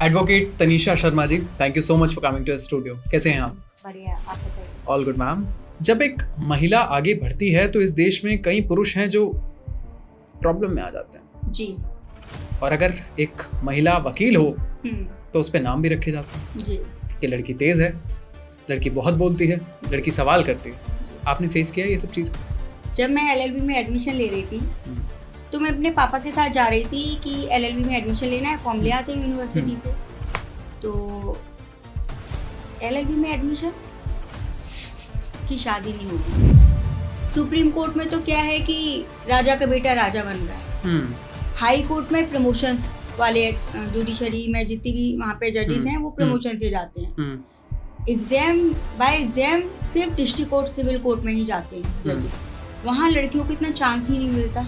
Advocate Tanisha Sharma ji, thank you so much for coming to studio. कैसे हैं आप? बढ़िया, आप बताइए। All good ma'am. जब एक महिला आगे बढ़ती है तो इस देश में कई पुरुष हैं जो प्रॉब्लम में आ जाते हैं, जी और अगर एक महिला वकील हो हम्म, तो उस पर नाम भी रखे जाते हैं जी कि लड़की तेज है, लड़की बहुत बोलती है, लड़की सवाल करती है। आपने फेस किया है ये सब चीज़? जब मैं एलएलबी में एडमिशन ले रही थी तो मैं अपने पापा के साथ जा रही थी कि एलएलबी में एडमिशन लेना है, फॉर्म ले आते हैं यूनिवर्सिटी से। तो एलएलबी में एडमिशन की शादी नहीं होगी। सुप्रीम कोर्ट में तो क्या है कि राजा का बेटा राजा बन रहा है। हाई कोर्ट में प्रमोशंस वाले, जुडिशरी में जितनी भी वहाँ पे जजेस हैं वो प्रमोशन से जाते हैं। एग्जाम बाय एग्जाम सिर्फ डिस्ट्रिक्ट कोर्ट, सिविल कोर्ट में ही जाते हैं जजेस। वहाँ लड़कियों को इतना चांस ही नहीं मिलता।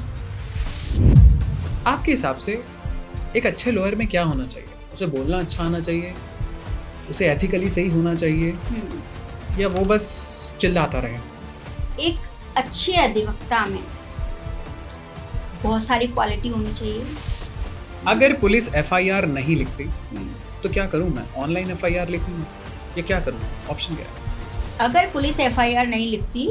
आपके हिसाब से एक अच्छे लॉयर में क्या होना चाहिए? उसे बोलना अच्छा आना चाहिए, उसे एथिकली सही होना चाहिए, या वो बस चिल्लाता रहे? एक अच्छे अधिवक्ता में बहुत सारी क्वालिटी होनी चाहिए। अगर पुलिस एफआईआर नहीं लिखती तो क्या करूं मैं? ऑनलाइन एफआईआर लिखूं या क्या करूं? ऑप्शन क्या है? अगर पुलिस एफआईआर नहीं लिखती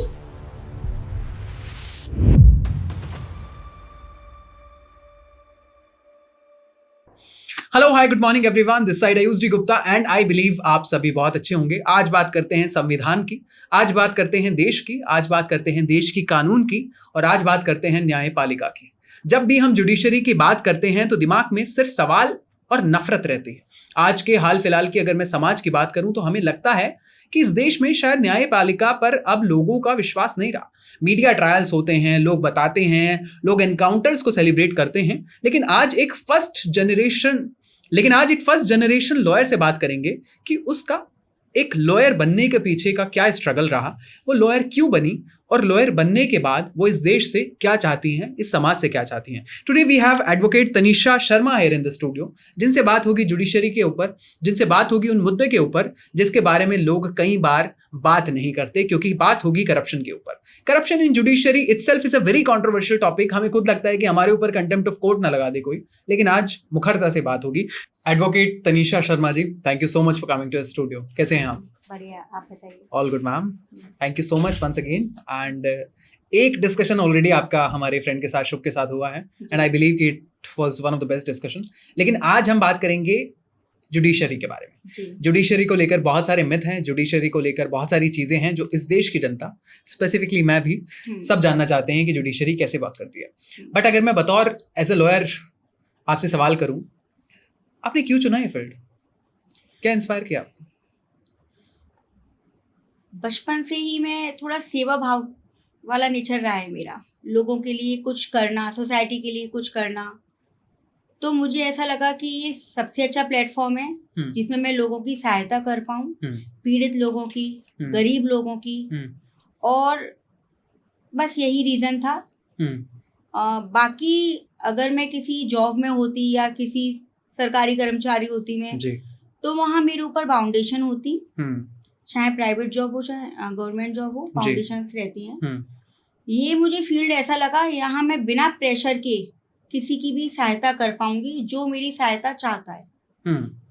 hello, hi, good morning everyone. This side Ayush D Gupta and I believe आप सभी बहुत अच्छे होंगे। आज बात करते हैं संविधान की, आज बात करते हैं देश की, आज बात करते हैं देश की कानून की, और आज बात करते हैं न्यायपालिका की। जब भी हम जुडिशरी की बात करते हैं तो दिमाग में सिर्फ सवाल और नफरत रहती है। आज के हाल फिलहाल की अगर मैं समाज की बात करूं तो हमें लगता है कि इस देश में शायद न्यायपालिका पर अब लोगों का विश्वास नहीं रहा। मीडिया ट्रायल्स होते हैं, लोग बताते हैं, लोग एनकाउंटर्स को सेलिब्रेट करते हैं, लेकिन आज एक फर्स्ट जनरेशन लॉयर से बात करेंगे कि उसका एक लॉयर बनने के पीछे का क्या स्ट्रगल रहा, वो लॉयर क्यों बनी, और लॉयर बनने के बाद वो इस देश से क्या चाहती हैं, इस समाज से क्या चाहती हैं। Today we have advocate Tanisha Sharma here in the studio, जिनसे बात होगी जुडिशरी के ऊपर, जिनसे बात होगी उन मुद्दे के ऊपर जिसके बारे में लोग कई बार बात नहीं करते, क्योंकि बात होगी करप्शन के ऊपर। Corruption in judiciary itself is a very controversial topic. हमें खुद लगता है कि हमारे ऊपर कंटेम्प्ट ऑफ कोर्ट ना लगा दे कोई, लेकिन आज मुखरता से बात होगी। Advocate Tanisha Sharma ji, thank you so much for coming to studio. कैसे हैं आप? बढ़िया, आप बताइए। All good ma'am, thank you so much once again. And एक डिस्कशन ऑलरेडी आपका हमारे फ्रेंड के साथ, शुभ के साथ हुआ है, एंड आई बिलीव कि it was one of the best discussion. लेकिन आज हम बात करेंगे जुडिशरी के बारे में। जुडिशरी को लेकर बहुत सारे मिथ हैं, जुडिशरी को लेकर बहुत सारी चीजें हैं जो इस देश की जनता, स्पेसिफिकली मैं भी, सब जानना चाहते हैं कि जुडिशरी कैसे वर्क करती है। बट अगर मैं बतौर एज ए लॉयर आपसे सवाल करूं, आपने क्यों चुना ये फील्ड? क्या इंस्पायर किया आपको? बचपन से ही मैं थोड़ा सेवा भाव वाला नेचर रहा है मेरा, लोगों के लिए कुछ करना, सोसाइटी के लिए कुछ करना। तो मुझे ऐसा लगा कि ये सबसे अच्छा प्लेटफॉर्म है जिसमें मैं लोगों की सहायता कर पाऊँ, पीड़ित लोगों की, गरीब लोगों की, और बस यही रीज़न था। बाकी अगर मैं किसी जॉब में होती या किसी सरकारी कर्मचारी होती मैं जी, तो वहाँ मेरे ऊपर बाउंडेशन होती, चाहे प्राइवेट जॉब हो चाहे गवर्नमेंट जॉब हो, बाउंडेशंस रहती हैं। ये मुझे फील्ड ऐसा लगा, यहाँ मैं बिना प्रेशर के किसी की भी सहायता कर पाऊंगी जो मेरी सहायता चाहता है।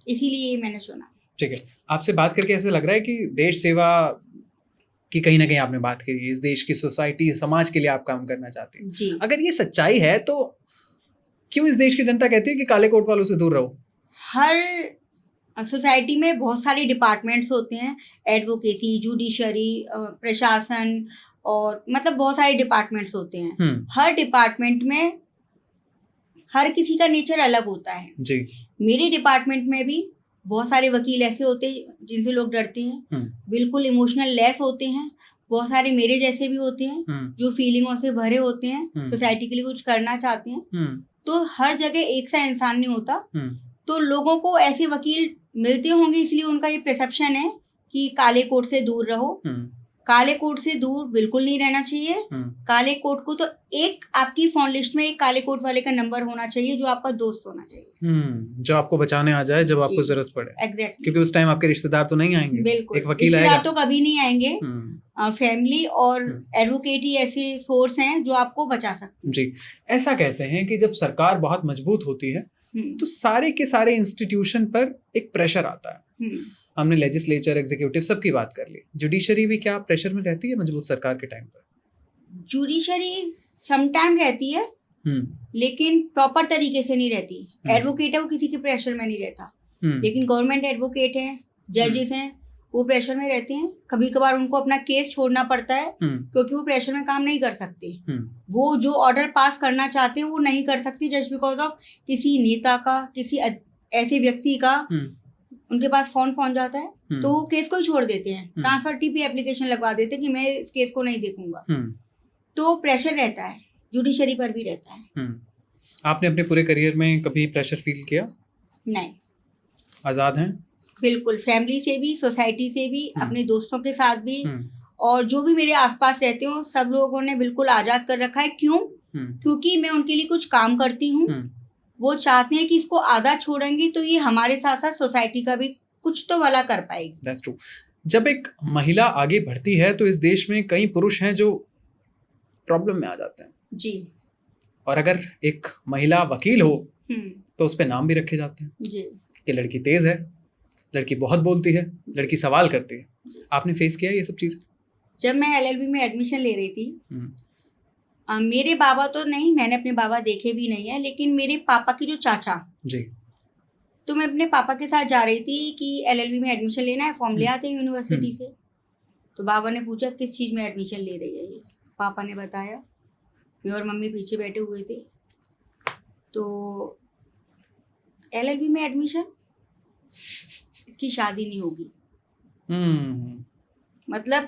इसीलिए मैंने चुना। ठीक है, आपसे बात करके ऐसे लग रहा है कि देश सेवा की कहीं ना कहीं आपने बात करी, इस देश की सोसाइटी, समाज के लिए आप काम करना चाहते हैं जी। अगर ये सच्चाई है तो क्यों इस देश की जनता कहती है कि काले कोट वालों से दूर रहो? हर सोसाइटी में बहुत सारे डिपार्टमेंट्स होते हैं, एडवोकेसी, जुडिशरी, प्रशासन, और मतलब बहुत सारे डिपार्टमेंट्स होते हैं। हर डिपार्टमेंट में हर किसी का नेचर अलग होता है जी। मेरे डिपार्टमेंट में भी बहुत सारे वकील ऐसे होते हैं जिनसे लोग डरते हैं, बिल्कुल इमोशनल लेस होते हैं। बहुत सारे मेरे जैसे भी होते हैं जो फीलिंगों से भरे होते हैं, सोसाइटी के लिए कुछ करना चाहते हैं। तो हर जगह एक सा इंसान नहीं होता। तो लोगों को ऐसे वकील मिलते होंगे, इसलिए उनका ये परसेप्शन है कि काले कोट से दूर रहो। काले कोट से दूर बिल्कुल नहीं रहना चाहिए। काले कोट को तो एक आपकी फोन लिस्ट में एक काले कोट वाले का नंबर होना चाहिए जो आपका दोस्त होना चाहिए, जो आपको बचाने आ जाए जब आपको जरूरत पड़े। एग्जैक्टली, क्योंकि उस टाइम आपके रिश्तेदार तो नहीं आएंगे। बिल्कुल, एक वकील रिश्तेदार तो कभी नहीं आएंगे। फैमिली और एडवोकेट ही ऐसे सोर्स हैं जो आपको बचा सकते हैं। जी, ऐसा कहते हैं कि जब सरकार बहुत मजबूत होती है तो सारे के सारे इंस्टीट्यूशन पर एक प्रेशर आता है। हमने लेजिस्लेचर, एग्जीक्यूटिव सबकी बात कर ली, जुडिशरी भी क्या प्रेशर में रहती है मजबूत सरकार के टाइम पर? जुडिशरी समटाइम रहती है, लेकिन प्रॉपर तरीके से नहीं रहती। एडवोकेट है वो किसी के प्रेशर में नहीं रहता, लेकिन गवर्नमेंट एडवोकेट हैं, जजेस हैं, वो प्रेशर में रहते हैं। कभी कभार उनको अपना केस छोड़ना पड़ता है क्योंकि वो प्रेशर में काम नहीं कर सकते। वो जो ऑर्डर पास करना चाहते हैं वो नहीं कर सकते जस्ट बिकॉज ऑफ किसी नेता का, किसी ऐसे व्यक्ति का उनके पास फोन पहुंच जाता है तो वो केस को ही छोड़ देते हैं, ट्रांसफर टीपी एप्लीकेशन लगवा देते हैं कि मैं इस केस को नहीं देखूंगा। तो प्रेशर रहता है, जुडिशरी पर भी रहता है। आपने अपने पूरे करियर में कभी प्रेशर फील किया? नहीं, आज़ाद हैं बिल्कुल, फैमिली से भी, सोसाइटी से भी, अपने दोस्तों के साथ भी, और जो भी मेरे आसपास रहते हो सब लोगों ने बिल्कुल आज़ाद कर रखा है। क्यों? क्योंकि मैं उनके लिए कुछ काम करती हूँ। वो चाहते हैं कि इसको आज़ाद छोड़ेंगे तो ये हमारे साथ साथ सोसाइटी का भी कुछ तो भला कर पाएगी। That's true. जब एक महिला आगे बढ़ती है तो इस देश में कई पुरुष हैं जो प्रॉब्लम में आ जाते हैं जी, और अगर एक महिला वकील हो तो उस पे नाम भी रखे जाते हैं जी कि लड़की तेज है, लड़की बहुत बोलती है, लड़की सवाल करती है। आपने फेस किया ये सब चीज़? जब मैं एलएलबी में एडमिशन ले रही थी, मेरे बाबा तो नहीं, मैंने अपने बाबा देखे भी नहीं है, लेकिन मेरे पापा की जो चाचा जी, तो मैं अपने पापा के साथ जा रही थी कि एलएलबी में एडमिशन लेना है, फॉर्म ले आते हैं यूनिवर्सिटी से। तो बाबा ने पूछा किस चीज़ में एडमिशन ले रही है ये? पापा ने बताया, मैं और मम्मी पीछे बैठे हुए थे। तो एलएलबी में एडमिशन, इसकी शादी नहीं होगी। मतलब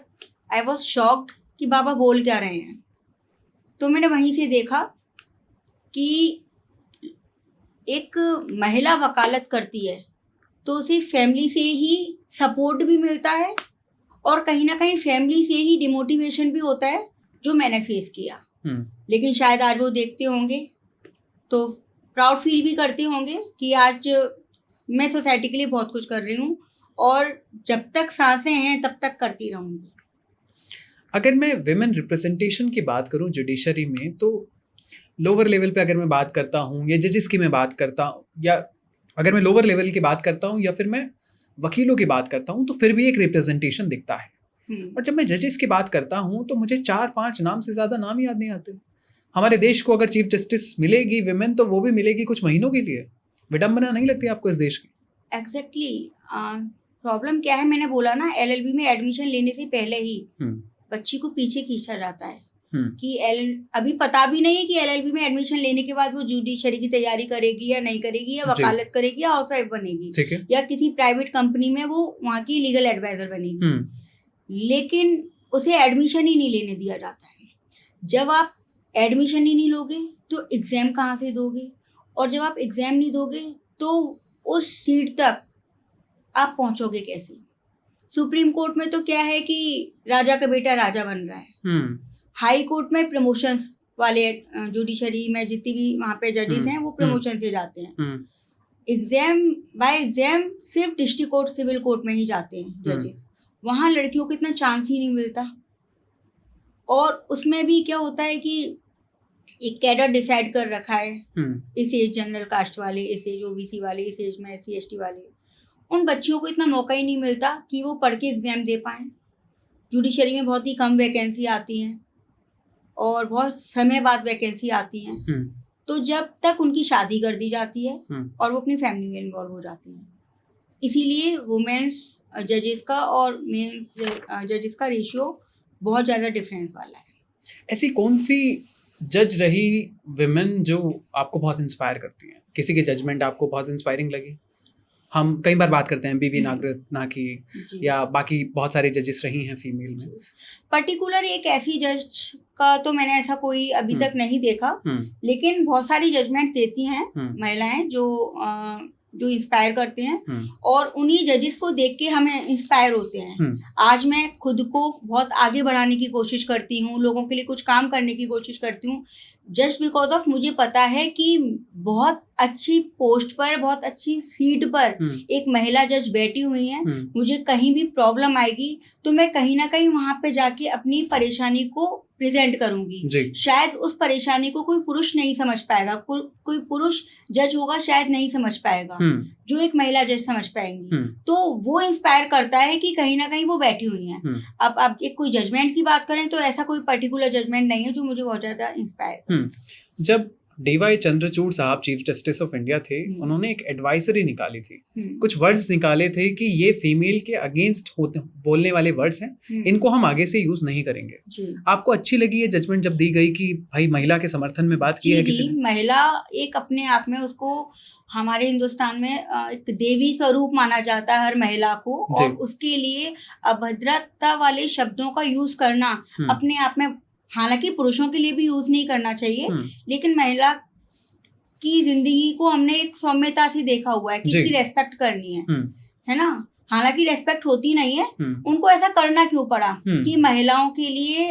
आई वॉज शॉक्ड कि बाबा बोल क्या रहे हैं। तो मैंने वहीं से देखा कि एक महिला वकालत करती है तो उसे फैमिली से ही सपोर्ट भी मिलता है और कहीं ना कहीं फैमिली से ही डिमोटिवेशन भी होता है, जो मैंने फेस किया। लेकिन शायद आज वो देखते होंगे तो प्राउड फील भी करते होंगे कि आज मैं सोसाइटी के लिए बहुत कुछ कर रही हूँ और जब तक सांसें हैं तब तक करती रहूँगी। अगर मैं विमेन रिप्रेजेंटेशन की बात करूं जुडिशरी में, तो लोअर लेवल पे अगर मैं बात करता हूं या जजेस की मैं बात करता हूं, या अगर मैं लोअर लेवल की बात करता हूं या फिर मैं वकीलों की बात करता हूं, तो फिर भी एक रिप्रेजेंटेशन दिखता है। और जब मैं जजेस की बात करता हूं तो मुझे 4-5 नाम से ज़्यादा नाम याद नहीं आते। हमारे देश को अगर चीफ जस्टिस मिलेगी विमेन तो वो भी मिलेगी कुछ महीनों के लिए। विडम्बना नहीं लगती आपको इस देश की? एग्जैक्टली प्रॉब्लम क्या है, मैंने बोला ना, एलएलबी में एडमिशन लेने से पहले ही बच्ची को पीछे खींचा जाता है कि अभी पता भी नहीं है कि एलएलबी में एडमिशन लेने के बाद वो जुडिशरी की तैयारी करेगी या नहीं करेगी, या वकालत करेगी, या हाउसवाइफ बनेगी, या किसी प्राइवेट कंपनी में वो वहाँ की लीगल एडवाइजर बनेगी। लेकिन उसे एडमिशन ही नहीं लेने दिया जाता है। जब आप एडमिशन ही नहीं लोगे तो एग्जाम कहाँ से दोगे, और जब आप एग्जाम नहीं दोगे तो उस सीट तक आप पहुंचोगे कैसे? सुप्रीम कोर्ट में तो क्या है कि राजा का बेटा राजा बन रहा है। हाई कोर्ट में प्रमोशंस वाले, जुडिशरी में जितनी भी वहाँ पे जजेस हैं वो प्रमोशन से जाते हैं। एग्जाम बाय एग्जाम सिर्फ डिस्ट्रिक्ट कोर्ट, सिविल कोर्ट में ही जाते हैं जजेस। वहाँ लड़कियों को इतना चांस ही नहीं मिलता। और उसमें भी क्या होता है कि एक कैडर डिसाइड कर रखा है, इस एज जनरल कास्ट वाले, इस एज ओबीसी वाले, इस एज में SC ST वाले। उन बच्चियों को इतना मौका ही नहीं मिलता कि वो पढ़ के एग्ज़ाम दे पाएँ। जुडिशरी में बहुत ही कम वैकेंसी आती हैं और बहुत समय बाद वैकेंसी आती हैं। तो जब तक उनकी शादी कर दी जाती है और वो अपनी फैमिली में इन्वॉल्व हो जाती हैं। इसीलिए वुमेन्स जजेस का और मेंस जजेस का रेशियो बहुत ज़्यादा डिफरेंस वाला है। ऐसी कौन सी जज रही विमेन जो आपको बहुत इंस्पायर करती हैं? किसी की जजमेंट आपको बहुत इंस्पायरिंग लगी? हम कई बार बात करते हैं बीवी नागरत्ना की, या बाकी बहुत सारे जजेस रही हैं फीमेल में। पर्टिकुलर एक ऐसी जज का तो मैंने ऐसा कोई अभी तक नहीं देखा, लेकिन बहुत सारी जजमेंट्स देती हैं महिलाएं जो इंस्पायर करते हैं, और उन्हीं जजेस को देख के हमें इंस्पायर होते हैं। आज मैं खुद को बहुत आगे बढ़ाने की कोशिश करती हूँ, लोगों के लिए कुछ काम करने की कोशिश करती हूँ, जस्ट बिकॉज ऑफ मुझे पता है कि बहुत अच्छी पोस्ट पर, बहुत अच्छी सीट पर एक महिला जज बैठी हुई है। मुझे कहीं भी प्रॉब्लम आएगी तो मैं कहीं ना कहीं वहाँ पे जाके अपनी परेशानी को प्रेजेंट करूंगी, जी शायद उस परेशानी को कोई पुरुष नहीं समझ पाएगा, कोई पुरुष जज होगा शायद नहीं समझ पाएगा, जो एक महिला जज समझ पाएंगी। तो वो इंस्पायर करता है कि कहीं ना कहीं वो बैठी हुई हैं। अब आप एक कोई जजमेंट की बात करें तो ऐसा कोई पर्टिकुलर जजमेंट नहीं है जो मुझे बहुत ज्यादा इंस्पायर। जब डीवाई चंद्रचूड़ साहब चीफ जस्टिस ऑफ इंडिया थे, उन्होंने एक एडवाइजरी निकाली थी, कुछ वर्ड्स निकाले थे कि ये फीमेल के अगेंस्ट बोलने वाले वर्ड्स हैं, इनको हम आगे से यूज नहीं करेंगे। आपको अच्छी लगी ये जजमेंट जब दी गई कि भाई महिला के समर्थन में बात की है किसी ने? महिला एक अपने आप में, उसको हमारे हिंदुस्तान में एक देवी स्वरूप माना जाता है हर महिला को, और उसके लिए अभद्रता वाले शब्दों का यूज करना अपने आप में, हालांकि पुरुषों के लिए भी यूज नहीं करना चाहिए, लेकिन महिला की जिंदगी को हमने एक सौम्यता से देखा हुआ है कि इसकी रेस्पेक्ट करनी है ना। हालांकि रेस्पेक्ट होती नहीं है, उनको ऐसा करना क्यों पड़ा कि महिलाओं के लिए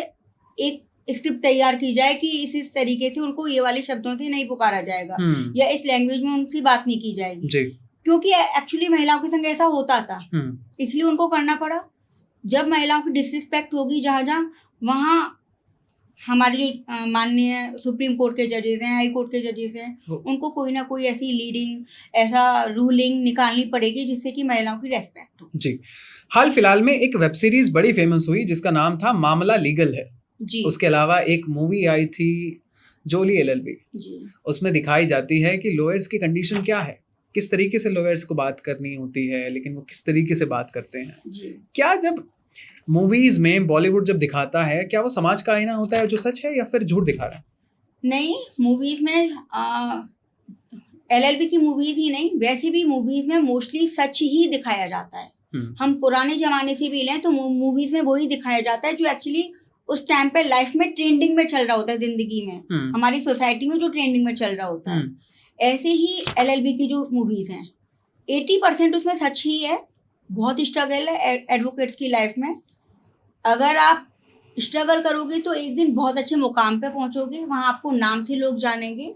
एक स्क्रिप्ट तैयार की जाए कि इस तरीके से उनको ये वाले शब्दों से नहीं पुकारा जाएगा या इस लैंग्वेज में उनसे बात नहीं की जाएगी, क्योंकि एक्चुअली महिलाओं के संग ऐसा होता था, इसलिए उनको करना पड़ा। जब महिलाओं की डिसरिस्पेक्ट होगी जहाँ जहाँ, वहाँ हमारे जो माननीय सुप्रीम कोर्ट के जजेस हैं, हाई कोर्ट के जजेस हैं, उनको कोई ना कोई ऐसी लीडिंग, ऐसा रूलिंग निकालनी पड़ेगी जिससे कि महिलाओं की रेस्पेक्ट हो। जी, हाल फिलहाल में एक वेब सीरीज बड़ी फेमस हुई जिसका नाम था मामला लीगल है जी। उसके अलावा एक मूवी आई थी जोली LLB जी। उसमें दिखाई जाती है कि लॉयर्स की कंडीशन क्या है, किस तरीके से लॉयर्स को बात करनी होती है, लेकिन वो किस तरीके से बात करते हैं जी। क्या जब मूवीज में बॉलीवुड जब दिखाता है, क्या वो समाज का आईना होता है जो सच है या फिर झूठ दिखा रहा है? नहीं, मूवीज में LLB की मूवीज ही नहीं, वैसे भी मूवीज में मोस्टली सच ही दिखाया जाता है। हम पुराने जमाने से भी लें तो मूवीज में वही दिखाया जाता है जो एक्चुअली उस टाइम पे लाइफ में ट्रेंडिंग में चल रहा होता है, जिंदगी में हमारी सोसाइटी में जो ट्रेंडिंग में चल रहा होता है। ऐसे ही LLB की जो मूवीज हैं 80% उसमें सच ही है। बहुत स्ट्रगल है एडवोकेट्स की लाइफ में। अगर आप स्ट्रगल करोगे तो एक दिन बहुत अच्छे मुकाम पे पहुंचोगे, वहाँ आपको नाम से लोग जानेंगे।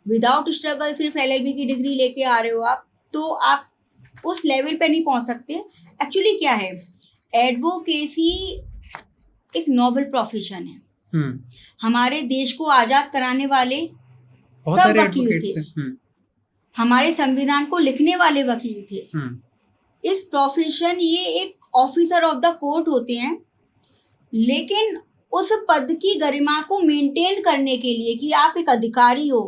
विदाउट स्ट्रगल सिर्फ LLB की डिग्री लेके आ रहे हो आप, तो आप उस लेवल पे नहीं पहुंच सकते। एक्चुअली क्या है, एडवोकेसी एक नोबल प्रोफेशन है। हमारे देश को आजाद कराने वाले सब वकील थे, हमारे संविधान को लिखने वाले वकील थे। इस प्रोफेशन, ये एक ऑफिसर ऑफ द कोर्ट होते हैं, लेकिन उस पद की गरिमा को मेंटेन करने के लिए कि आप एक अधिकारी हो,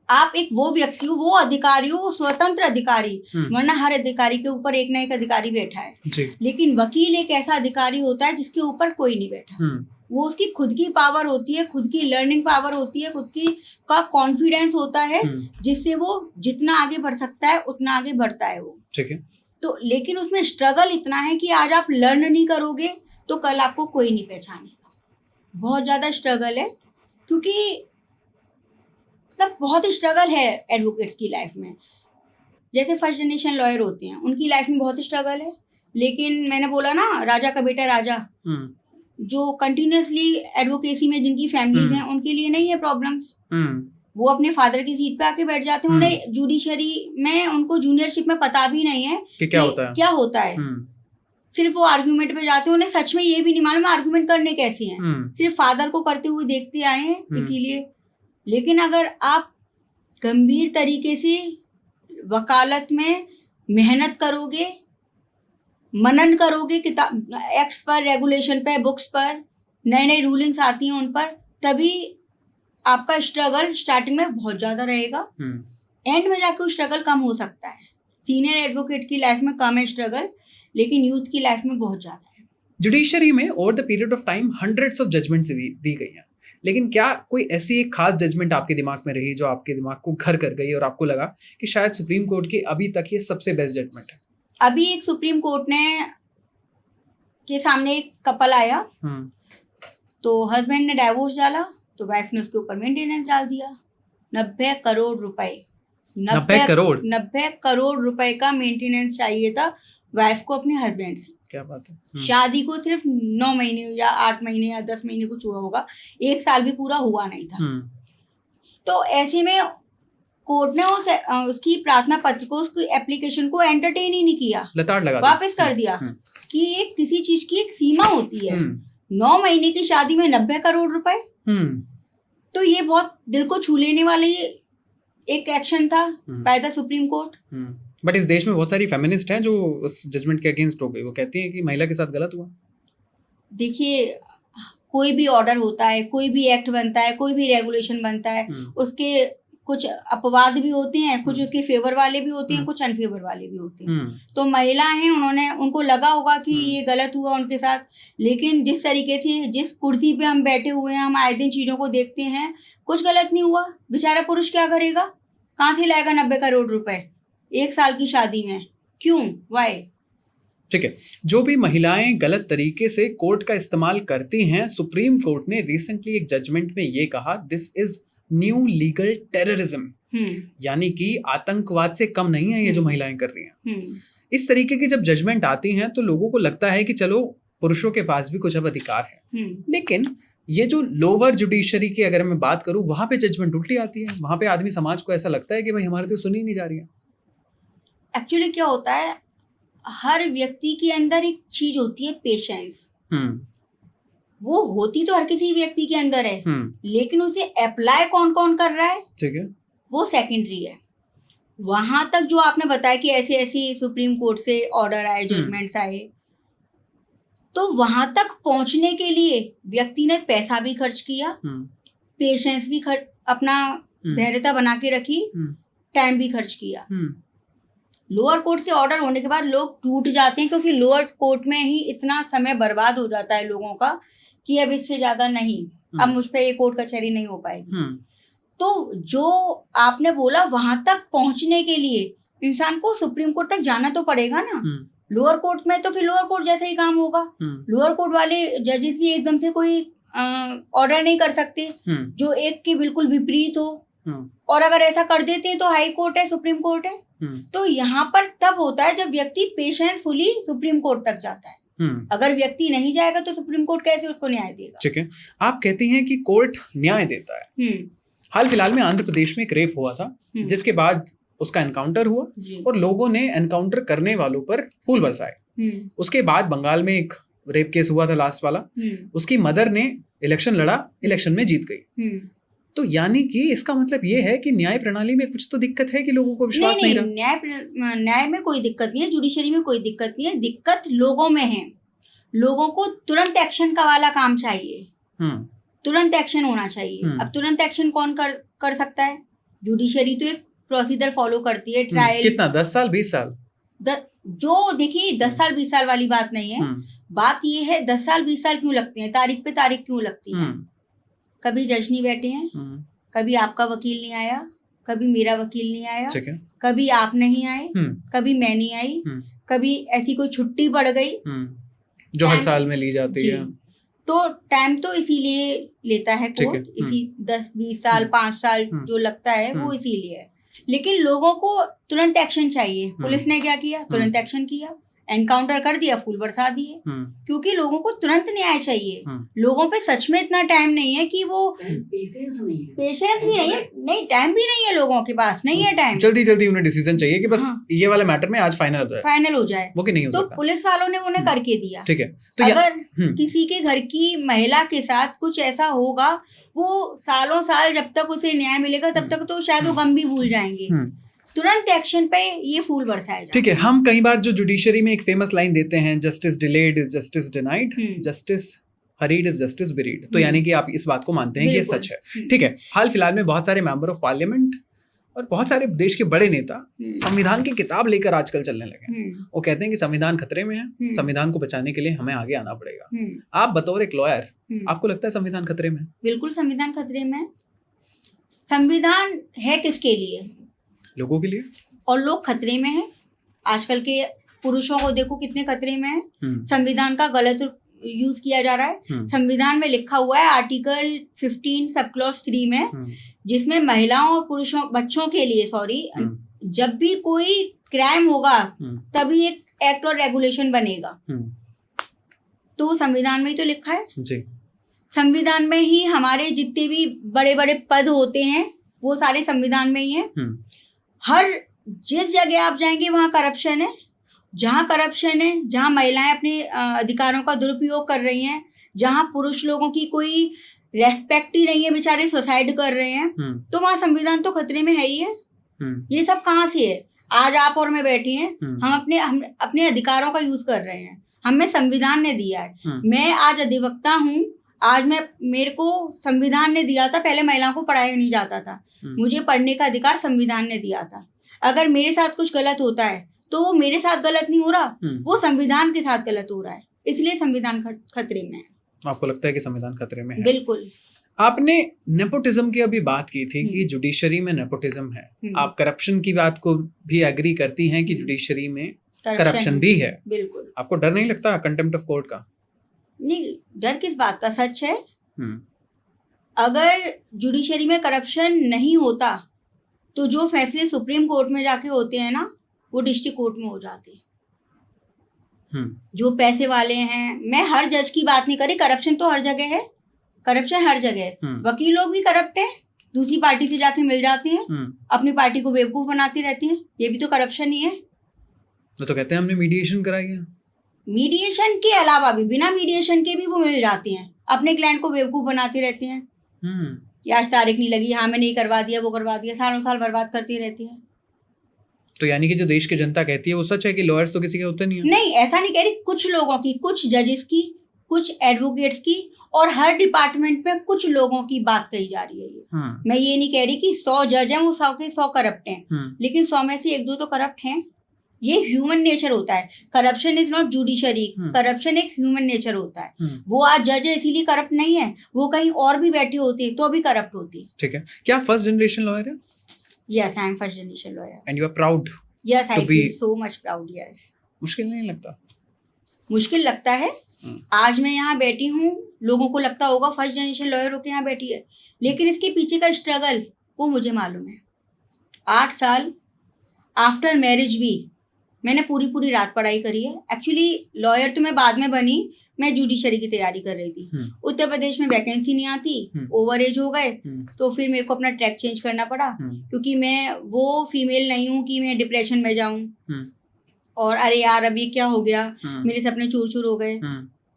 आप एक वो व्यक्ति हो, वो अधिकारी हो, स्वतंत्र अधिकारी, वरना हर अधिकारी के ऊपर एक ना एक अधिकारी बैठा है, लेकिन वकील एक ऐसा अधिकारी होता है जिसके ऊपर कोई नहीं बैठा। वो उसकी खुद की पावर होती है, खुद की लर्निंग पावर होती है, खुद की का कॉन्फिडेंस होता है, जिससे वो जितना आगे बढ़ सकता है उतना आगे बढ़ता है वो। ठीक है। तो लेकिन उसमें स्ट्रगल इतना है कि आज आप लर्न नहीं करोगे तो कल आपको कोई नहीं पहचानेगा। बहुत ज़्यादा स्ट्रगल है, क्योंकि तब बहुत स्ट्रगल है एडवोकेट्स की लाइफ में। जैसे फर्स्ट जनरेशन लॉयर होते हैं, उनकी लाइफ में बहुत स्ट्रगल है, लेकिन मैंने बोला ना, राजा का बेटा राजा, जो कंटिन्यूसली एडवोकेसी में जिनकी फैमिलीज हैं, उनके लिए नहीं है प्रॉब्लम्स। वो अपने फादर की सीट पे आके बैठ जाते हैं। उन्हें जुडिशरी में, उनको जूनियरशिप में पता भी नहीं है कि क्या होता है। सिर्फ वो आर्गुमेंट पे जाते हैं, उन्हें सच में ये भी नहीं मालूम आर्गुमेंट करने कैसे हैं। सिर्फ फादर को करते हुए देखते आए हैं, इसीलिए। लेकिन अगर आप गंभीर तरीके से वकालत में मेहनत करोगे, मनन करोगे, किताब एक्ट्स पर, रेगुलेशन पे, बुक्स पर, नए नए रूलिंग्स आती हैं उन पर, तभी आपका स्ट्रगल स्टार्टिंग में बहुत ज़्यादा रहेगा, एंड में जाके वो स्ट्रगल कम हो सकता है। सीनियर एडवोकेट की लाइफ में कम है स्ट्रगल, लेकिन यूथ की लाइफ में बहुत ज़्यादा है। जुडिशरी में over the period of time hundreds of judgments दी गई हैं, लेकिन क्या कोई ऐसी एक खास जजमेंट आपके दिमाग में रही जो आपके दिमाग को घर कर गई और आपको लगा कि शायद सुप्रीम कोर्ट की अभी तक ये सबसे बेस्ट जजमेंट है? अभी एक सुप्रीम कोर्ट ने के सामने एक कपल आया, तो हस्बैंड ने डाइवोर्स डाला, तो वाइफ ने उसके ऊपर मेंटेनेंस डाल दिया। 90 करोड़ रुपए, 90 करोड़ रुपए का मेंटेनेंस चाहिए था वाइफ को अपने हस्बैंड से। क्या बात है। शादी को सिर्फ 9 महीने या 8 महीने या 10 महीने कुछ हुआ होगा, 1 साल भी पूरा हुआ नहीं था। तो ऐसे में कोर्ट ने उसकी प्रार्थना पत्र को, उसकी एप्लीकेशन को एंटरटेन ही नहीं किया, लताड़ लगा वापस कर दिया कि एक किसी चीज की एक सीमा होती है। 9 महीने की शादी में 90 करोड़ रुपए, तो ये बहुत दिल को छू लेने वाली एक एक्शन था by the supreme court. But इस देश में बहुत सारी फेमिनिस्ट हैं जो उस जजमेंट के अगेंस्ट हो गई। वो कहती हैं कि महिला के साथ गलत हुआ। देखिए, कोई भी ऑर्डर होता है, कोई भी एक्ट बनता है, कोई भी रेगुलेशन बनता है, उसके कुछ अपवाद भी होते हैं, कुछ उसके फेवर वाले भी होते हैं, कुछ अनफेवर वाले भी होते हैं। तो महिला हैं, उनको लगा होगा कि ये गलत हुआ उनके साथ, लेकिन जिस तरीके से जिस कुर्सी पे हम बैठे हुए हैं, हम आए दिन चीजों को देखते हैं, कुछ गलत नहीं हुआ। बेचारा पुरुष क्या करेगा, कहाँ से लाएगा 90 करोड़ रुपए 1 साल की शादी में? क्यों, वाई? ठीक है, जो भी महिलाएं गलत तरीके से कोर्ट का इस्तेमाल करती हैं, सुप्रीम कोर्ट ने रिसेंटली एक जजमेंट में ये कहा, this is new legal terrorism, यानी कि आतंकवाद से कम नहीं है ये जो महिलाएं कर रही हैं। इस तरीके की जब जजमेंट आती हैं तो लोगों को लगता है कि चलो पुरुषों के पास भी कुछ अब अधिकार है, लेकिन ये जो लोअर जुडिशरी की अगर मैं बात करूं, वहां पे जजमेंट उल्टी आती है। वहां पे आदमी समाज को ऐसा लगता है कि भाई हमारे तो सुनी नहीं जा रही है। एक्चुअली क्या होता है, हर व्यक्ति के अंदर एक चीज होती है, पेशेंस। वो होती तो हर किसी व्यक्ति के अंदर है, लेकिन उसे अप्लाई कौन कौन कर रहा है, ठीक है, वो सेकेंडरी है। वहां तक जो आपने बताया कि ऐसे ऐसी सुप्रीम कोर्ट से ऑर्डर आए, जजमेंट्स आए, तो वहां तक पहुंचने के लिए व्यक्ति ने पैसा भी खर्च किया, पेशेंस भी अपना धैर्यता बना के रखी, टाइम भी खर्च किया। लोअर कोर्ट से ऑर्डर होने के बाद लोग टूट जाते हैं, क्योंकि लोअर कोर्ट में ही इतना समय बर्बाद हो जाता है लोगों का कि अब इससे ज्यादा नहीं, अब मुझ पे ये कोर्ट कचहरी नहीं हो पाएगी। तो जो आपने बोला, वहां तक पहुंचने के लिए इंसान को सुप्रीम कोर्ट तक जाना तो पड़ेगा ना। लोअर कोर्ट में तो फिर लोअर कोर्ट जैसा ही काम होगा। लोअर कोर्ट वाले जजेस भी एकदम से कोई ऑर्डर नहीं कर सकते जो एक के बिल्कुल विपरीत हो, और अगर ऐसा कर देते हैं तो हाई कोर्ट है, सुप्रीम कोर्ट है। तो यहाँ पर तब होता है जब व्यक्ति पेशेंसफुली सुप्रीम कोर्ट तक जाता है। अगर व्यक्ति नहीं जाएगा तो सुप्रीम कोर्ट कैसे उसको न्याय देगा? ठीक है, आप कहती हैं कि कोर्ट न्याय देता है। हाल फिलहाल में आंध्र प्रदेश में एक रेप हुआ था, जिसके बाद उसका एनकाउंटर हुआ और लोगों ने एनकाउंटर करने वालों पर फूल बरसाए। उसके बाद बंगाल में एक रेप केस हुआ था, लास्ट वाला। उसकी मदर ने इलेक्शन लड़ा, इलेक्शन में जीत गई। तो यानी कि इसका मतलब ये है कि न्याय प्रणाली में कुछ तो दिक्कत है कि लोगों को विश्वास नहीं रहा। न्याय में कोई दिक्कत नहीं है, जुडिशरी में कोई दिक्कत नहीं है, दिक्कत लोगों में है। लोगों को तुरंत एक्शन का वाला काम चाहिए, तुरंत एक्शन होना चाहिए। अब तुरंत एक्शन कौन कर सकता है? जुडिशरी तो एक प्रोसीजर फॉलो करती है, ट्रायल। कितना, 10 साल 20 साल? जो देखिए 10 साल 20 साल वाली बात नहीं है। बात ये है 10 साल 20 साल क्यों लगते हैं, तारीख पे तारीख क्यों लगती है? कभी जज नहीं बैठे हैं, कभी आपका वकील नहीं आया, कभी मेरा वकील नहीं आया, कभी आप नहीं आए, कभी मैं नहीं आई, कभी ऐसी कोई छुट्टी पड़ गई जो हर साल में ली जाती है। तो टाइम तो इसीलिए लेता है कोर्ट, इसी 10-20 साल 5 साल जो लगता है वो इसीलिए है। लेकिन लोगों को तुरंत एक्शन चाहिए। पुलिस ने क्या किया? तुरंत एक्शन किया, एनकाउंटर कर दिया, फूल बरसा दिए, क्योंकि लोगों को तुरंत न्याय चाहिए। लोगों पे सच में इतना टाइम नहीं है कि वो पेशेंस भी नहीं है, नहीं टाइम भी नहीं है लोगों के पास, नहीं है टाइम। जल्दी जल्दी उन्हें डिसीजन चाहिए कि बस ये वाला मैटर में आज फाइनल हो जाए, वो कि नहीं हो सकता। तो पुलिस वालों ने उन्हें करके दिया। ठीक है, तो अगर किसी के घर की महिला के साथ कुछ ऐसा होगा, वो सालों साल जब तक उसे न्याय मिलेगा तब तक तो शायद वो गम भी भूल जाएंगे। तुरंत एक्शन पे ये फूल बरसाया जाए। ठीक है, हम कई बार जो जुडिशरी में एक फेमस लाइन देते हैं, justice delayed is justice denied, justice hurried is justice buried. तो यानी कि आप इस बात को मानते हैं कि ये सच है। ठीक है, हाल फिलहाल में बहुत सारे मेंबर ऑफ पार्लियामेंट और बहुत सारे देश के बड़े नेता संविधान की किताब लेकर आजकल चलने लगे। वो कहते हैं कि संविधान खतरे में है, संविधान को बचाने के लिए हमें आगे आना पड़ेगा। आप बतौर एक लॉयर, आपको लगता है संविधान खतरे में? बिल्कुल संविधान खतरे में। संविधान है किसके लिए? लोगों के लिए। और लोग खतरे में हैं। आजकल के पुरुषों को देखो कितने खतरे में हैं। संविधान का गलत यूज किया जा रहा है। संविधान में लिखा हुआ है आर्टिकल 15 सब क्लॉज 3 में, जिसमें महिलाओं और पुरुषों, बच्चों के लिए जब भी कोई क्राइम होगा तभी एक एक्ट और रेगुलेशन बनेगा। तो संविधान में ही तो लिखा है जी। संविधान में ही हमारे जितने भी बड़े बड़े पद होते हैं वो सारे संविधान में ही है। हर जिस जगह आप जाएंगे वहाँ करप्शन है। जहाँ करप्शन है, जहाँ महिलाएं अपने अधिकारों का दुरुपयोग कर रही हैं, जहाँ पुरुष लोगों की कोई रेस्पेक्ट ही नहीं है, बेचारे सुसाइड कर रहे हैं, तो वहाँ संविधान तो खतरे में है ही है। ये सब कहाँ से है? आज आप और मैं बैठी हैं, हम अपने अधिकारों का यूज कर रहे हैं, हमें संविधान ने दिया है। मैं आज अधिवक्ता हूँ, आज मेरे को संविधान ने दिया था। पहले महिलाओं को पढ़ाया नहीं जाता था, मुझे पढ़ने का अधिकार संविधान ने दिया था। अगर मेरे साथ कुछ गलत होता है तो वो मेरे साथ गलत नहीं हो रहा, वो संविधान के साथ गलत हो रहा है, इसलिए संविधान खतरे में है। आपको लगता है कि संविधान खतरे में है? बिल्कुल। आपने नेपोटिज्म की अभी बात की थी कि जुडिशरी में नेपोटिज्म है। आप करप्शन की बात को भी एग्री करती हैं कि जुडिशरी में करप्शन भी है? बिल्कुल। आपको डर नहीं लगता कंटेम्प्ट ऑफ कोर्ट का? नहीं, डर किस बात का? सच है, अगर जुडिशरी में करप्शन नहीं होता तो जो फैसले सुप्रीम कोर्ट में जाके होते हैं ना, वो डिस्ट्रिक्ट कोर्ट में हो जाते। जो पैसे वाले हैं, मैं हर जज की बात नहीं करी, करप्शन तो हर जगह है, करप्शन हर जगह है। वकील लोग भी करप्ट है, दूसरी पार्टी से जाके मिल जाते हैं, अपनी पार्टी को बेवकूफ बनाती रहती हैं, ये भी तो करप्शन ही है। तो कहते हैं हमने मीडिएशन कराई है। मीडिएशन के अलावा भी, बिना मीडिएशन के भी वो मिल जाती हैं, अपने क्लाइंट को बेवकूफ बनाती रहती हैं कि आज तारीख नहीं लगी, हाँ मैंने ये करवा दिया, वो करवा दिया, सालों साल बर्बाद करती रहती है। तो यानी कि जो देश की जनता कहती है वो सच है कि लॉयर्स तो किसी के होते नहीं है? नहीं, ऐसा नहीं कह रही, कुछ लोगों की, कुछ जजेस की, कुछ एडवोकेट्स की, और हर डिपार्टमेंट में कुछ लोगों की बात कही जा रही है। ये मैं ये नहीं कह रही कि 100 जज हैं वो 100 के 100 करप्ट हैं, लेकिन 100 में से 1-2 तो करप्ट हैं। ये ह्यूमन नेचर होता है। Corruption is not judiciary, corruption एक ह्यूमन नेचर होता है। वो आज जज है इसीलिए करप्ट नहीं है, वो कहीं और भी बैठी होती तो भी करप्ट होती। ठीक है, क्या फर्स्ट जनरेशन लॉयर है? Yes, I am first generation lawyer. And you are proud? Yes, I feel so much proud. Yes. मुश्किल नहीं लगता? मुश्किल लगता है। आज मैं यहाँ बैठी हूँ, लोगों को लगता होगा फर्स्ट जनरेशन लॉयर होकर यहाँ बैठी है, लेकिन इसके पीछे का स्ट्रगल वो मुझे मालूम है। 8 साल आफ्टर मैरिज भी मैंने पूरी रात पढ़ाई करी है। एक्चुअली लॉयर तो मैं बाद में बनी, मैं जुडिशरी की तैयारी कर रही थी। उत्तर प्रदेश में वैकेंसी नहीं आती, ओवर एज हो गए, तो फिर मेरे को अपना ट्रैक चेंज करना पड़ा, क्योंकि मैं वो फीमेल नहीं हूँ कि मैं डिप्रेशन में जाऊँ और अरे यार अब ये क्या हो गया, मेरे सपने चूर चूर हो गए।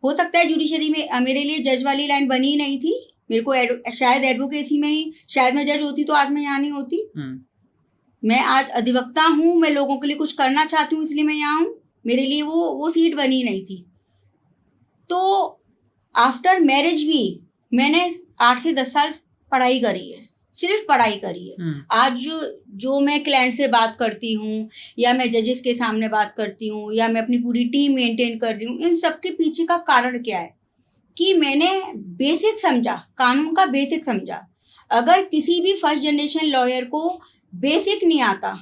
हो सकता है जुडिशरी में मेरे लिए जज वाली लाइन बनी ही नहीं थी, मेरे को शायद एडवोकेसी में ही, शायद मैं जज होती तो आज मैं यहाँ नहीं होती। मैं आज अधिवक्ता हूँ, मैं लोगों के लिए कुछ करना चाहती हूँ, इसलिए मैं यहाँ हूँ। मेरे लिए वो सीट बनी नहीं थी। तो आफ्टर मैरिज भी मैंने 8 से 10 साल पढ़ाई करी है, सिर्फ पढ़ाई करी है। आज जो मैं क्लाइंट से बात करती हूँ, या मैं जजेस के सामने बात करती हूँ, या मैं अपनी पूरी टीम मेंटेन कर रही हूँ, इन सब के पीछे का कारण क्या है कि मैंने बेसिक समझा, कानून का बेसिक समझा। अगर किसी भी फर्स्ट जनरेशन लॉयर को बेसिक नहीं आता,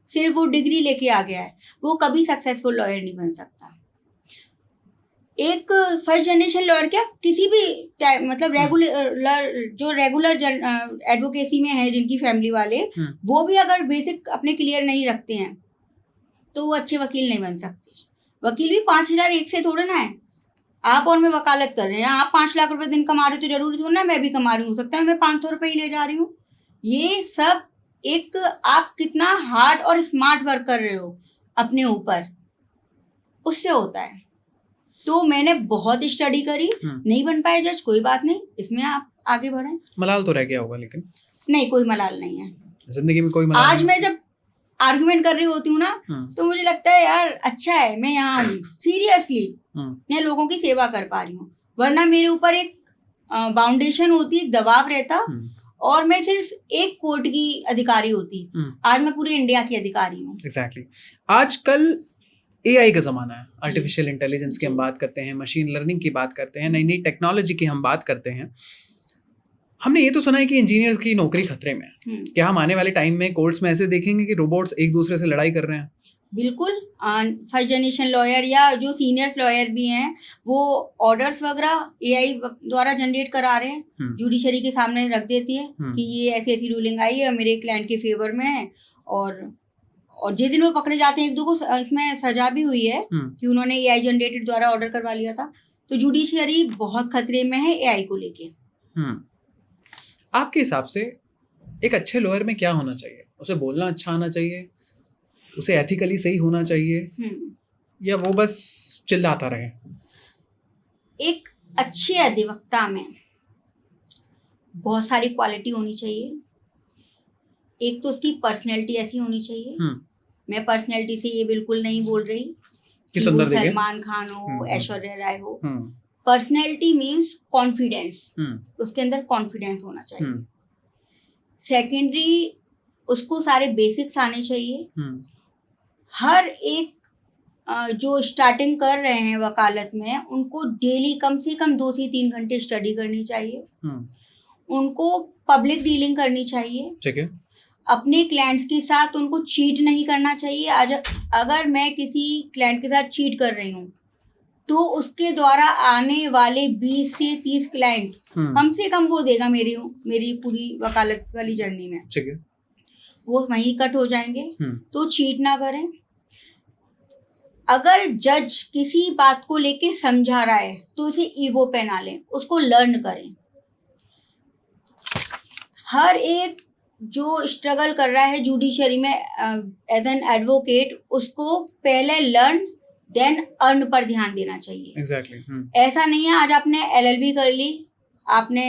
सिर्फ वो डिग्री लेके आ गया है, वो कभी सक्सेसफुल लॉयर नहीं बन सकता। एक फर्स्ट जनरेशन लॉयर क्या, किसी भी मतलब रेगुलर एडवोकेसी में है जिनकी फैमिली वाले, वो भी अगर बेसिक अपने क्लियर नहीं रखते हैं तो वो अच्छे वकील नहीं बन सकते। वकील भी 5,000 एक से थोड़ा ना है। आप और मैं वकालत कर रहे हैं, आप 5 लाख रुपए दिन कमा रहे हो तो जरूरी थोड़ा ना मैं भी कमा रही हूँ, सकता है मैं 500 रुपये ही ले जा रही हूँ। ये सब एक आप कितना हार्ड और स्मार्ट वर्क कर रहे हो अपने ऊपर, उससे होता है। तो मैंने बहुत स्टडी करी, नहीं बन पाए जज, कोई बात नहीं, इसमें आप आगे बढ़े। मलाल तो रह गया होगा, लेकिन नहीं, कोई मलाल नहीं है जिंदगी में, कोई मलाल आज नहीं। मैं जब आर्गुमेंट कर रही होती हूँ ना, तो मुझे लगता है यार अच्छा है मैं यहाँ हूँ, सीरियसली मैं लोगों की सेवा कर पा रही हूँ। वरना मेरे ऊपर एक बाउंडेशन होती, एक दबाव रहता, और मैं सिर्फ एक कोर्ट की अधिकारी होती। आज मैं पूरी इंडिया की अधिकारी हूँ। एग्जैक्टली। आजकल AI का ज़माना है, आर्टिफिशियल इंटेलिजेंस की हम बात करते हैं, मशीन लर्निंग की बात करते हैं, नई नई टेक्नोलॉजी की हम बात करते हैं। हमने ये तो सुना है कि इंजीनियर्स की नौकरी खतरे में है। क्या हम आने वाले टाइम में कोर्ट्स में ऐसे देखेंगे कि रोबोट्स एक दूसरे से लड़ाई कर रहे हैं? बिल्कुल। फर्स्ट जनरेशन लॉयर या जो सीनियर लॉयर भी हैं, वो ऑर्डर्स वगैरह AI द्वारा जनरेट करा रहे हैं, जुडिशरी के सामने रख देती है कि ये ऐसी ऐसी रूलिंग आई है, मेरे क्लाइंट के फेवर में है, और जिस दिन वो पकड़े जाते हैं, 1-2 को इसमें सजा भी हुई है कि उन्होंने AI जनरेटेड द्वारा ऑर्डर करवा लिया था। तो जुडिशरी बहुत खतरे में है AI को लेके। आपके हिसाब से एक अच्छे लॉयर में क्या होना चाहिए? उसे बोलना अच्छा आना चाहिए, उसे एथिकली सही होना चाहिए, या वो बस चिल्लाता रहे? एक अच्छे अधिवक्ता में बहुत सारी क्वालिटी होनी चाहिए। एक तो उसकी पर्सनैलिटी ऐसी होनी चाहिए, मैं पर्सनैलिटी से ये बिल्कुल नहीं बोल रही कि वो सलमान खान हो, ऐश्वर्या राय हो। पर्सनैलिटी मीन्स कॉन्फिडेंस, उसके अंदर कॉन्फिडेंस होना चाहिए। सेकेंडरी, उसको सारे बेसिक्स आने चाहिए। हर एक जो स्टार्टिंग कर रहे हैं वकालत में, उनको डेली कम से कम 2 से 3 घंटे स्टडी करनी चाहिए। उनको पब्लिक डीलिंग करनी चाहिए। ठीक है। अपने क्लाइंट्स के साथ उनको चीट नहीं करना चाहिए। आज अगर मैं किसी क्लाइंट के साथ चीट कर रही हूँ तो उसके द्वारा आने वाले 20 से 30 क्लाइंट कम से कम वो देगा मेरी पूरी वकालत वाली जर्नी में। ठीक है। वो वहीं कट हो जाएंगे। तो चीट ना करें। अगर जज किसी बात को लेके समझा रहा है तो उसे ईगो पे ना लें, उसको लर्न करें। हर एक जो स्ट्रगल कर रहा है जुडिशरी में एज एन एडवोकेट, उसको पहले लर्न देन अर्न पर ध्यान देना चाहिए। Exactly. ऐसा नहीं है आज आपने LLB कर ली, आपने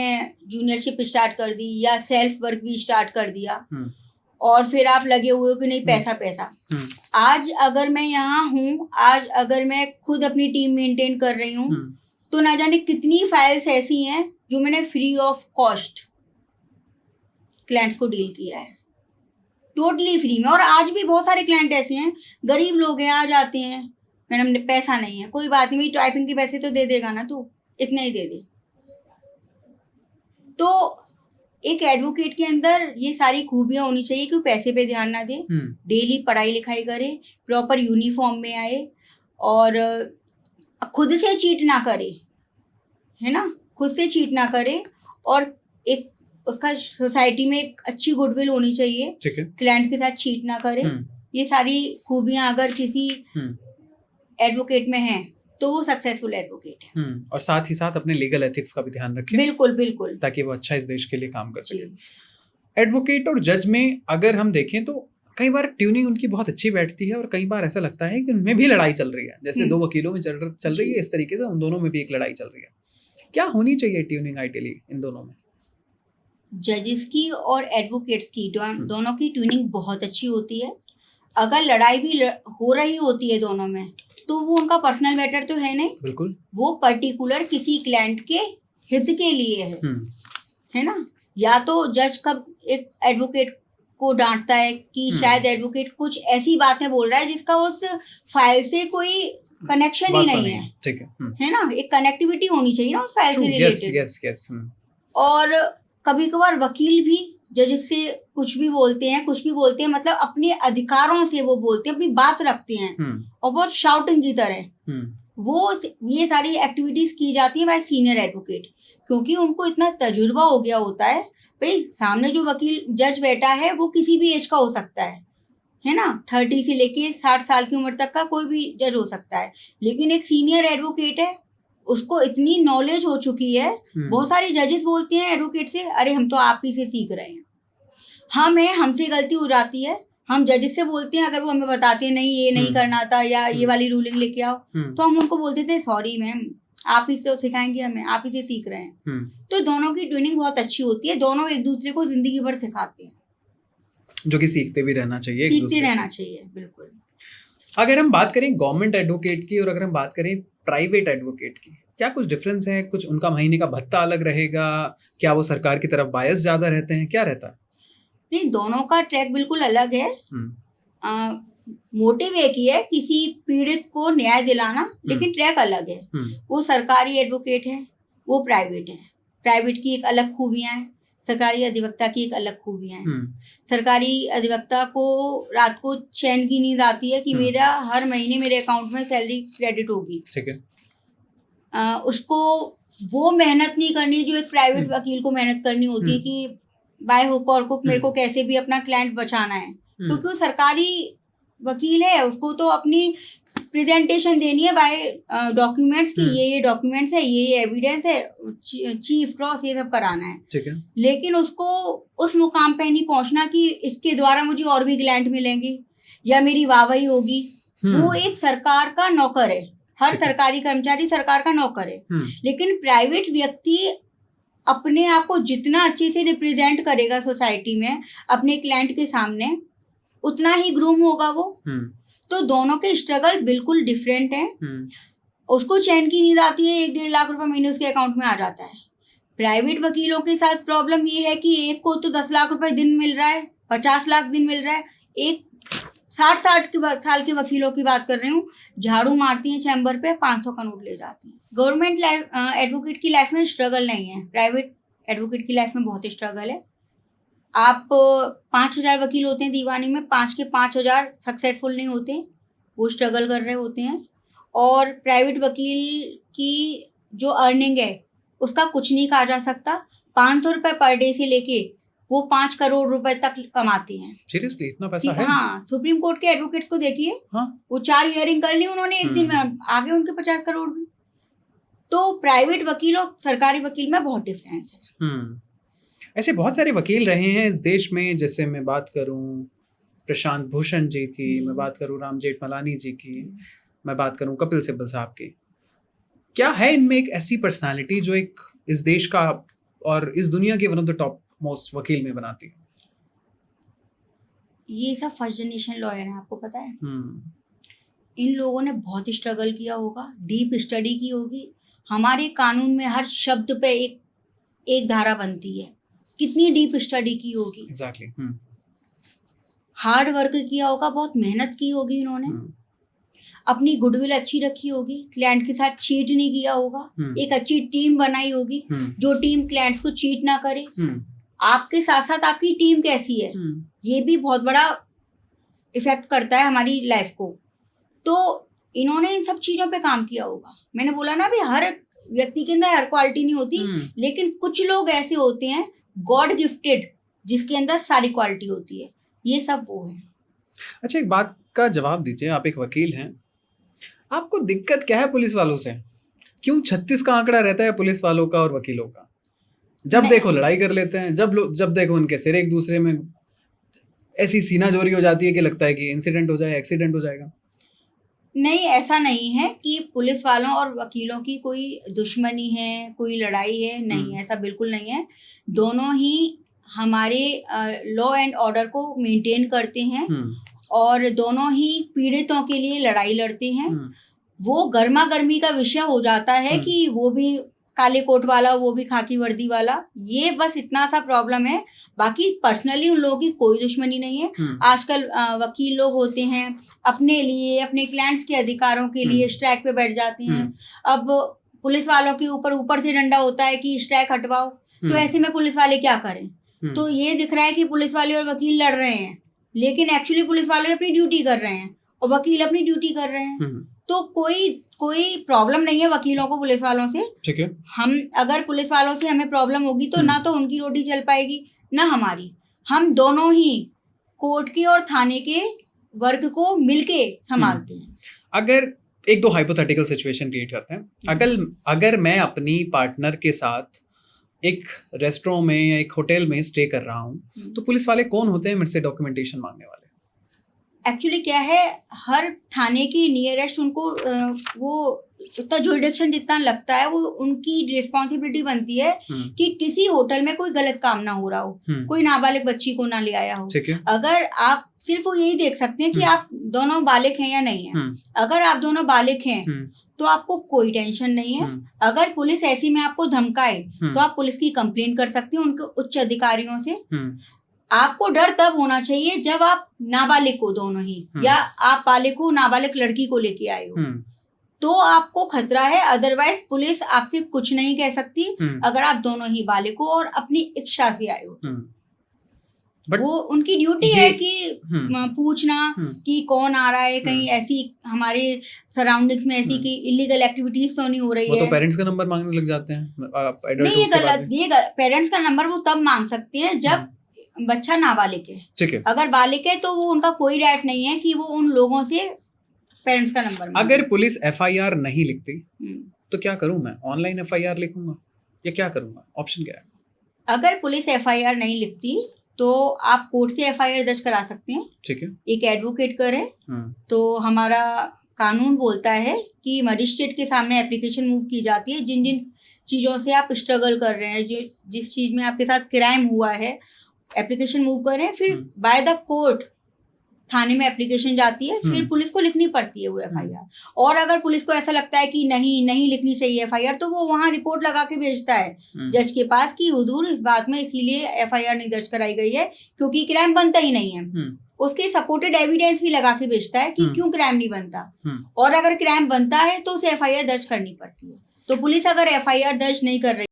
जूनियरशिप स्टार्ट कर दी या सेल्फ वर्क भी स्टार्ट कर दिया और फिर आप लगे हुए हो कि नहीं पैसा पैसा। आज अगर मैं यहाँ हूँ, आज अगर मैं खुद अपनी टीम मेंटेन कर रही हूँ तो ना जाने कितनी फाइल्स ऐसी हैं जो मैंने फ्री ऑफ कॉस्ट क्लाइंट्स को डील किया है, टोटली फ्री में। और आज भी बहुत सारे क्लाइंट ऐसे हैं, गरीब लोग हैं, आ जाते हैं, मैडम पैसा नहीं है, कोई बात नहीं, टाइपिंग के पैसे तो दे देगा ना, तू इतना ही दे दे। तो एक एडवोकेट के अंदर ये सारी खूबियां होनी चाहिए कि पैसे पे ध्यान ना दे, डेली पढ़ाई लिखाई करे, प्रॉपर यूनिफॉर्म में आए और खुद से चीट ना करे, है ना, खुद से चीट ना करे। और एक उसका सोसाइटी में एक अच्छी गुडविल होनी चाहिए, क्लाइंट के साथ चीट ना करे। ये सारी खूबियां अगर किसी एडवोकेट में हैं तो वो सक्सेसफुल एडवोकेट है। और साथ ही साथ अपने लीगल एथिक्स का भी ध्यान रखें। बिल्कुल बिल्कुल, ताकि वो अच्छा इस देश के लिए काम कर सके। एडवोकेट और जज में अगर हम देखें तो कई बार ट्यूनिंग उनकी बहुत अच्छी बैठती है और कई बार ऐसा लगता है कि उनमें भी लड़ाई चल रही है, जैसे 2 वकीलों में चल रही है, इस तरीके से उन दोनों में भी एक लड़ाई चल रही है। क्या होनी चाहिए ट्यूनिंग आइडियली इन दोनों में? जजेस की और एडवोकेट्स की दोनों की ट्यूनिंग बहुत अच्छी होती है। अगर लड़ाई भी हो रही होती है दोनों में तो वो उनका पर्सनल मैटर तो है नहीं, बिल्कुल, वो पर्टिकुलर किसी क्लाइंट के हित के लिए है ना। या तो जज कब एक एडवोकेट को डांटता है कि शायद एडवोकेट कुछ ऐसी बातें बोल रहा है जिसका उस फाइल से कोई कनेक्शन ही नहीं है, ठीक है ना। एक कनेक्टिविटी होनी चाहिए ना उस फाइल से रिलेटेड। और कभी कभार वकील भी जजेस से कुछ भी बोलते हैं, मतलब अपने अधिकारों से वो बोलते हैं, अपनी बात रखते हैं और बहुत शाउटिंग की तरह वो ये सारी एक्टिविटीज की जाती है बाय सीनियर एडवोकेट, क्योंकि उनको इतना तजुर्बा हो गया होता है। भाई सामने जो वकील जज बैठा है वो किसी भी एज का हो सकता है ना, 30 से लेके 60 साल की उम्र तक का कोई भी जज हो सकता है, लेकिन एक सीनियर एडवोकेट है, उसको इतनी नॉलेज हो चुकी है। बहुत सारे जजेस बोलते हैं एडवोकेट से, अरे हम तो आप ही से सीख रहे हैं, हमसे गलती हो जाती है, हम जजेस से बोलते हैं, अगर वो हमें बताते हैं नहीं ये नहीं करना था या ये वाली रूलिंग लेके आओ, तो हम उनको बोलते थे सॉरी मैम, आप ही से सिखाएंगे, हमें आप ही से सीख रहे हैं। तो दोनों की ट्यूनिंग बहुत अच्छी होती है, दोनों एक दूसरे को जिंदगी भर सिखाते हैं, जो कि सीखते भी रहना चाहिए, सीखते रहना चाहिए, बिल्कुल। अगर हम बात करें गवर्नमेंट एडवोकेट की और अगर हम बात करें प्राइवेट एडवोकेट की, क्या कुछ डिफरेंस है? कुछ उनका महीने का भत्ता अलग रहेगा? क्या वो सरकार की तरफ बायस ज्यादा रहते हैं? क्या रहता है? नहीं, दोनों का ट्रैक बिल्कुल अलग है। मोटिव एक ही है, किसी पीड़ित को न्याय दिलाना, लेकिन ट्रैक अलग है। वो सरकारी एडवोकेट है, वो प्राइवेट है। प्राइवेट की एक अलग खूबियां हैं, सरकारी अधिवक्ता की एक अलग खूबियां हैं। सरकारी अधिवक्ता को रात को चैन की नींद आती है कि मेरा हर महीने मेरे अकाउंट में सैलरी क्रेडिट होगी, ठीक है। उसको वो मेहनत नहीं करनी जो एक प्राइवेट वकील को मेहनत करनी होती है कि बाय हुक और क्रुक मेरे को कैसे भी अपना क्लाइंट बचाना है, क्योंकि वो सरकारी वकील है, उसको तो अपनी प्रेजेंटेशन देनी है बाय डॉक्यूमेंट्स की, ये डॉक्यूमेंट्स है, ये एविडेंस है, चीफ क्रॉस ये सब कराना है, ठीक है। लेकिन उसको उस मुकाम पे नहीं पहुंचना कि इसके द्वारा मुझे और भी क्लाइंट मिलेंगे या मेरी वाहवाही होगी। वो एक सरकार का नौकर है, हर ठीक है। सरकारी कर्मचारी सरकार का नौकर है, हम्म, लेकिन प्राइवेट व्यक्ति अपने आप को जितना अच्छे से रिप्रेजेंट करेगा सोसाइटी में अपने क्लाइंट के सामने, उतना ही ग्रूम होगा वो। हम्म, तो दोनों के स्ट्रगल बिल्कुल डिफरेंट है। हम्म, उसको चैन की नींद आती है, 1-1.5 लाख रुपए महीने उसके अकाउंट में आ जाता है। प्राइवेट वकीलों के साथ प्रॉब्लम ये है कि एक को तो 10 लाख रुपए दिन मिल रहा है, 50 लाख दिन मिल रहा है। एक 60 साल के वकीलों की बात कर रही हूँ, झाड़ू मारती हैं चैम्बर पे, 500 का नोट ले जाती हैं। गवर्नमेंट एडवोकेट की लाइफ में स्ट्रगल नहीं है, प्राइवेट एडवोकेट की लाइफ में बहुत स्ट्रगल है। आप 5,000 वकील होते हैं दीवानी में, 5 के 5,000 सक्सेसफुल नहीं होते, वो स्ट्रगल कर रहे होते हैं। और प्राइवेट वकील की जो अर्निंग है उसका कुछ नहीं कहा जा सकता। 500 रुपये पर डे से लेके वो 5 करोड़ रुपए तक कमाते हैं। सीरियसली इतना पैसा है? हाँ, सुप्रीम कोर्ट के एडवोकेट्स को देखिए, हाँ, वो 4 हियरिंग कर ली उन्होंने एक दिन में, आगे उनके 50 करोड़ भी। तो प्राइवेट वकील और सरकारी वकील में बहुत डिफरेंस है। ऐसे बहुत सारे वकील रहे हैं इस देश में, जैसे मैं बात करूं प्रशांत भूषण जी की, मैं बात करूं राम जेठमलानी जी की, मैं बात करूं कपिल सिब्बल साहब की। क्या है इनमें एक ऐसी पर्सनालिटी जो एक इस देश का और इस दुनिया के one of the top most वकील में बनाती है? ये सब फर्स्ट जनरेशन लॉयर हैं, आपको पता है। हम्म, इन लोगों ने बहुत स्ट्रगल किया होगा, डीप स्टडी की होगी। हमारे कानून में हर शब्द पे एक धारा बनती है, कितनी डीप स्टडी की होगी, एग्जैक्टली। हार्ड वर्क किया होगा, बहुत मेहनत की होगी इन्होंने, अपनी गुडविल अच्छी रखी होगी, क्लाइंट के साथ चीट नहीं किया होगा, एक अच्छी टीम बनाई होगी जो टीम क्लाइंट्स को चीट ना करे। आपके साथ साथ आपकी टीम कैसी है, ये भी बहुत बड़ा इफेक्ट करता है हमारी लाइफ को। तो इन्होंने इन सब चीजों पे काम किया होगा। मैंने बोला ना, भी हर व्यक्ति के अंदर हर क्वालिटी नहीं होती, लेकिन कुछ लोग ऐसे होते हैं गॉड गिफ्टेड, जिसके अंदर सारी क्वालिटी होती है। ये सब वो है। अच्छा, एक बात का जवाब दीजिए, आप एक वकील हैं, आपको दिक्कत क्या है पुलिस वालों से? क्यों 36 का आंकड़ा रहता है पुलिस वालों का और वकीलों का? जब देखो लड़ाई कर लेते हैं, जब देखो उनके सिर एक दूसरे में ऐसी सीना जोरी हो जाती है कि लगता है कि इंसिडेंट हो जाए, एक्सीडेंट हो जाएगा। नहीं, ऐसा नहीं है कि पुलिस वालों और वकीलों की कोई दुश्मनी है, कोई लड़ाई है, नहीं, ऐसा बिल्कुल नहीं है। दोनों ही हमारे लॉ एंड ऑर्डर को मेंटेन करते हैं और दोनों ही पीड़ितों के लिए लड़ाई लड़ते हैं। वो गर्मा गर्मी का विषय हो जाता है कि वो भी काले कोट वाला, वो भी खाकी वर्दी वाला, ये बस इतना सा प्रॉब्लम है। बाकी पर्सनली उन लोगों की कोई दुश्मनी नहीं है। आजकल वकील लोग होते हैं अपने लिए, अपने क्लाइंट्स के अधिकारों के लिए स्ट्राइक पे बैठ जाते हैं। अब पुलिस वालों के ऊपर से डंडा होता है कि स्ट्राइक हटवाओ, तो ऐसे में पुलिस वाले क्या करें? तो ये दिख रहा है कि पुलिस वाले और वकील लड़ रहे हैं, लेकिन एक्चुअली पुलिस वाले अपनी ड्यूटी कर रहे हैं और वकील अपनी ड्यूटी कर रहे हैं। तो कोई प्रॉब्लम नहीं है वकीलों को पुलिस वालों से। ठीक है। हम अगर पुलिस वालों से हमें प्रॉब्लम होगी तो ना तो उनकी रोटी चल पाएगी ना हमारी। हम दोनों ही कोर्ट के और थाने के वर्क को मिलके संभालते हैं। अगर एक दो हाइपोथेटिकल सिचुएशन क्रिएट करते हैं, अगर मैं अपनी पार्टनर के साथ एक रेस्टोरेंट में या एक होटल में स्टे कर रहा हूँ, तो पुलिस वाले कौन होते हैं मेरे से डॉक्यूमेंटेशन मांगने वाले? एक्चुअली क्या है, हर थाने के नियरेस्ट उनको वो उतना जुरिडिक्शन जितना लगता है, वो उनकी रिस्पॉन्सिबिलिटी बनती है कि किसी होटल में कोई गलत काम ना हो रहा हो, कोई नाबालिग बच्ची को ना ले आया हो। अगर आप सिर्फ वो यही देख सकते हैं कि आप दोनों बालिग हैं या नहीं है। अगर आप दोनों बालिग हैं तो आपको कोई टेंशन नहीं है। अगर पुलिस ऐसी में आपको धमकाए तो आप पुलिस की कंप्लेंट कर सकते हैं उनके उच्च अधिकारियों से। आपको डर तब होना चाहिए जब आप नाबालिग को, दोनों ही, या आप बालिग को नाबालिग लड़की को लेके आए हो, तो आपको खतरा है। अदरवाइज पुलिस आपसे कुछ नहीं कह सकती अगर आप दोनों ही बालिग हो और अपनी इच्छा से आए हो। But वो उनकी ड्यूटी है कि पूछना कि कौन आ रहा है, कहीं ऐसी हमारे सराउंडिंग्स में ऐसी की इलीगल एक्टिविटीज तो नहीं हो रही है। वो तो पेरेंट्स का नंबर मांगने लग जाते हैं। नहीं, ये गलत, ये पेरेंट्स का नंबर वो तब मांग सकते हैं जब बच्चा नाबालिग है। ठीक है। अगर बालिग है तो वो उनका कोई राइट नहीं है कि वो उन लोगों से पेरेंट्स का नंबर मांगे। अगर पुलिस FIR नहीं लिखती तो क्या करूं मैं? ऑनलाइन FIR लिखूंगा या क्या करूंगा? ऑप्शन क्या है? अगर पुलिस FIR नहीं लिखती तो आप कोर्ट से FIR दर्ज करा सकते हैं। ठीक है। एक एडवोकेट करें तो हमारा कानून बोलता है कि मजिस्ट्रेट के सामने एप्लीकेशन मूव की जाती है जिन जिन चीज़ों से आप स्ट्रगल कर रहे हैं, जिस चीज़ में आपके साथ क्राइम हुआ है, एप्लीकेशन मूव कर रहे हैं, फिर बाय द कोर्ट थाने में एप्लीकेशन जाती है, फिर पुलिस को लिखनी पड़ती है वो एफआईआर। और अगर पुलिस को ऐसा लगता है कि नहीं लिखनी चाहिए एफआईआर, तो वो वहाँ रिपोर्ट लगा के भेजता है जज के पास कि हुजूर इस बात में इसीलिए एफआईआर नहीं दर्ज कराई गई है क्योंकि क्राइम बनता ही नहीं है। उसके सपोर्टेड एविडेंस भी लगा के भेजता है कि क्यों क्राइम नहीं बनता, और अगर क्राइम बनता है तो उसे एफआईआर दर्ज करनी पड़ती है। तो पुलिस अगर एफआईआर दर्ज नहीं कर रही